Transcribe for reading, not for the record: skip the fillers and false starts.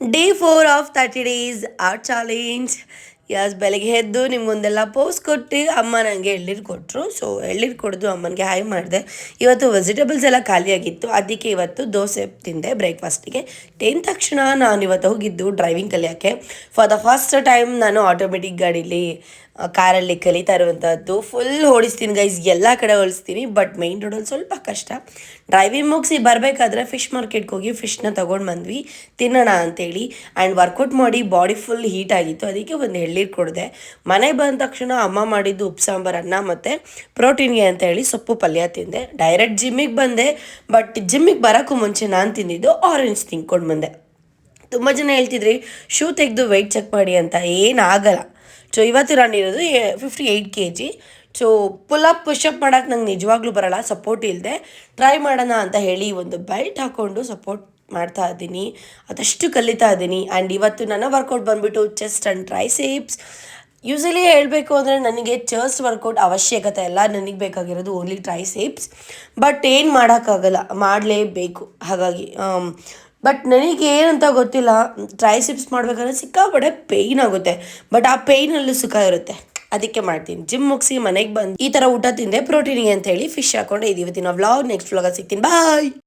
Day 4 of 30 days art challenge. Yes ಬೆಳಗ್ಗೆ ಎದ್ದು ನಿಮ್ಮ ಮುಂದೆಲ್ಲ ಪೋಸ್ ಕೊಟ್ಟು ಅಮ್ಮ ನನಗೆ ಎಳ್ನೀರು ಕೊಟ್ಟರು. ಸೊ ಎಳ್ನೀರು ಕುಡಿದು ಅಮ್ಮನಿಗೆ ಹಾಯ್ ಮಾಡಿದೆ. ಇವತ್ತು ವೆಜಿಟೇಬಲ್ಸ್ ಎಲ್ಲ ಖಾಲಿಯಾಗಿತ್ತು, ಅದಕ್ಕೆ ಇವತ್ತು ದೋಸೆ ತಿಂದೆ ಬ್ರೇಕ್ಫಾಸ್ಟಿಗೆ. ಟೆನ್ ತಕ್ಷಣ ನಾನು ಇವತ್ತು ಹೋಗಿದ್ದು ಡ್ರೈವಿಂಗ್ ಕಲಿಯೋಕ್ಕೆ. ಫಾರ್ ದ ಫಸ್ಟ್ ಟೈಮ್ ನಾನು ಆಟೋಮೆಟಿಕ್ ಗಾಡೀಲಿ ಕಾರಲ್ಲಿ ಕಲಿತಾ ಇರುವಂಥದ್ದು. ಫುಲ್ ಓಡಿಸ್ತೀನಿ ಗೈಸ್, ಎಲ್ಲ ಕಡೆ ಓಡಿಸ್ತೀನಿ, ಬಟ್ ಮೈನ್ ರೋಡಲ್ಲಿ ಸ್ವಲ್ಪ ಕಷ್ಟ. ಡ್ರೈವಿಂಗ್ ಮುಗಿಸಿ ಬರಬೇಕಾದ್ರೆ ಫಿಶ್ ಮಾರ್ಕೆಟ್ಗೆ ಹೋಗಿ ಫಿಶ್ನ ತೊಗೊಂಡು ಬಂದ್ವಿ ತಿನ್ನೋಣ ಅಂತೇಳಿ. ಆ್ಯಂಡ್ ವರ್ಕೌಟ್ ಮಾಡಿ ಬಾಡಿ ಫುಲ್ ಹೀಟ್ ಆಗಿತ್ತು, ಅದಕ್ಕೆ ಒಂದು ಎಳ್ನೀರು ಕೊಡಿದೆ. ಮನೆಗೆ ಬಂದ ತಕ್ಷಣ ಅಮ್ಮ ಮಾಡಿದ್ದು ಉಪ್ಪು ಸಾಂಬಾರು ಅನ್ನ ಮತ್ತು ಪ್ರೋಟೀನ್ಗೆ ಅಂತ ಹೇಳಿ ಸೊಪ್ಪು ಪಲ್ಯ ತಿಂದೆ. ಡೈರೆಕ್ಟ್ ಜಿಮ್ಮಿಗೆ ಬಂದೆ, ಬಟ್ ಜಿಮ್ಮಿಗೆ ಬರೋಕ್ಕೂ ಮುಂಚೆ ನಾನು ತಿಂದಿದ್ದು ಆರೆಂಜ್ ತಿನ್ಕೊಂಡು ಬಂದೆ. ತುಂಬ ಜನ ಹೇಳ್ತಿದ್ರಿ ಶೂ ತೆಗೆದು ವೆಯ್ಟ್ ಚೆಕ್ ಮಾಡಿ ಅಂತ, ಏನಾಗಲ್ಲ. ಸೊ ಇವತ್ತು ನಾನಿರೋದು 58 kg. ಸೊ ಪುಲಪ್ ಪುಷಪ್ ಮಾಡೋಕ್ಕೆ ನಂಗೆ ನಿಜವಾಗ್ಲೂ ಬರೋಲ್ಲ, ಸಪೋರ್ಟ್ ಇಲ್ಲದೆ. ಟ್ರೈ ಮಾಡೋಣ ಅಂತ ಹೇಳಿ ಒಂದು ಬೆಲ್ಟ್ ಹಾಕ್ಕೊಂಡು ಸಪೋರ್ಟ್ ಮಾಡ್ತಾ ಇದ್ದೀನಿ, ಅದಷ್ಟು ಕಲಿತಾ ಇದ್ದೀನಿ. ಆ್ಯಂಡ್ ಇವತ್ತು ನನ್ನ ವರ್ಕೌಟ್ ಬಂದುಬಿಟ್ಟು ಚೆಸ್ಟ್ ಆ್ಯಂಡ್ ಟ್ರೈಸೆಪ್ಸ್. ಯೂಸಲಿ ಹೇಳಬೇಕು ಅಂದರೆ ನನಗೆ ಚೆಸ್ಟ್ ವರ್ಕೌಟ್ ಅವಶ್ಯಕತೆ ಇಲ್ಲ, ನನಗೆ ಬೇಕಾಗಿರೋದು ಓನ್ಲಿ ಟ್ರೈಸೆಪ್ಸ್. ಬಟ್ ಏನು ಮಾಡೋಕ್ಕಾಗಲ್ಲ, ಮಾಡಲೇಬೇಕು. ಹಾಗಾಗಿ ಬಟ್ ನನಗೆ ಏನಂತ ಗೊತ್ತಿಲ್ಲ, ಟ್ರೈಸೆಪ್ಸ್ ಮಾಡಬೇಕಾದ್ರೆ ಸಿಕ್ಕಾಪಟ್ಟೆ ಪೇಯ್ನ್ ಆಗುತ್ತೆ, ಬಟ್ ಆ ಪೇಯ್ನಲ್ಲೂ ಸುಖ ಇರುತ್ತೆ, ಅದಕ್ಕೆ ಮಾಡ್ತೀನಿ. ಜಿಮ್ ಮುಗಿಸಿ ಮನೆಗೆ ಬಂದು ಈ ಥರ ಊಟ ತಿಂದೆ ಪ್ರೋಟೀನಿಗೆ ಅಂತ ಹೇಳಿ ಫಿಶ್ ಹಾಕೊಂಡೆ. ಇದು ಇವತ್ತಿನ ವ್ಲಾಗ್. ನೆಕ್ಸ್ಟ್ ವ್ಲಾಗ ಸಿಗ್ತೀನಿ, ಬಾಯ್.